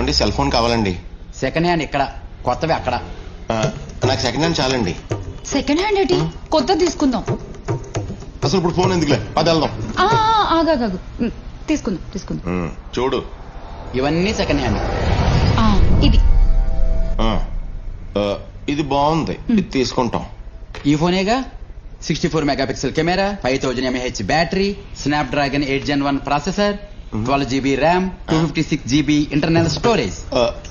ఏమండి cell phone కావాలండి. Second hand ఇక్కడ, కొత్తవి అక్కడ. ఆ, నాకు సెకండ్ హ్యాండ్ చాలండి. సెకండ్ హ్యాండ్ ఏంటి, కొత్త తీసుకుందాం. అసలు ఇప్పుడు ఫోన్ ఎందుకులే, పది వెళ్దాం. ఆగాగు, తీసుకుందాం. చూడు ఇవన్నీ సెకండ్ హ్యాండ్. ఇది ఆ, ఆ, ఇది బాగుంది, ఇది తీసుకుంటాం. ఈ ఫోనేగా 64 megapixel camera, 5000 mAh battery, Snapdragon 8 Gen 1 processor, 12 GB RAM, 256 GB internal storage.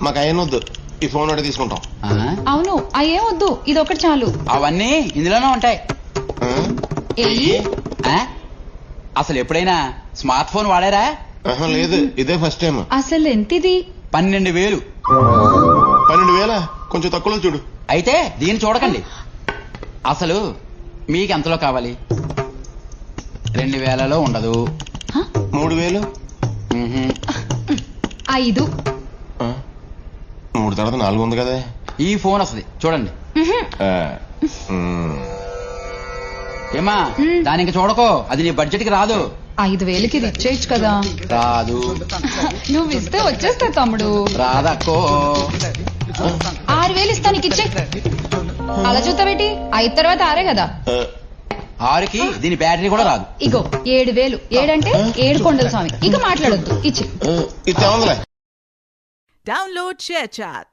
మాకు అయినొద్దు, ఈ ఫోన్ ఒకటి తీసుకుంటాం. అవును, అయ్యే వద్దు, ఇది ఒకటి చాలు. అవన్నీ ఇందులోనే ఉంటాయి. ఆ? అసలు ఎప్పుడైనా స్మార్ట్ ఫోన్ వాడారా? లేదు, ఇదే ఫస్ట్ టైం. అసలు ఎంత ఇది? 12,000. 12,000 కొంచెం తక్కువలో చూడు. అయితే దీన్ని చూడకండి. అసలు మీకు ఎంతలో కావాలి? 2,000లో ఉండదు. 3,000. 5. 3 తర్వాత 4 ఉంది కదా. ఈ ఫోన్ వస్తుంది చూడండి. ఏమా దాని ఇంకా చూడకో, అది నీ బడ్జెట్ కి రాదు. 5,000కి ఇది ఇచ్చేయచ్చు కదా. రాదు. నువ్వు ఇస్తే వచ్చేస్తా తమ్ముడు. రాదక్కో. 6,000 ఇస్తా, నీకు ఇచ్చే. అలా చూస్తావేటి, 5 తర్వాత 6 కదా. 6కి దీని బ్యాటరీ కూడా రాదు. ఇగో 7,000. 7 అంటే 7 కొండల స్వామి. ఇక మాట్లాడొద్దు, ఇచ్చే. ఇది Download ShareChat.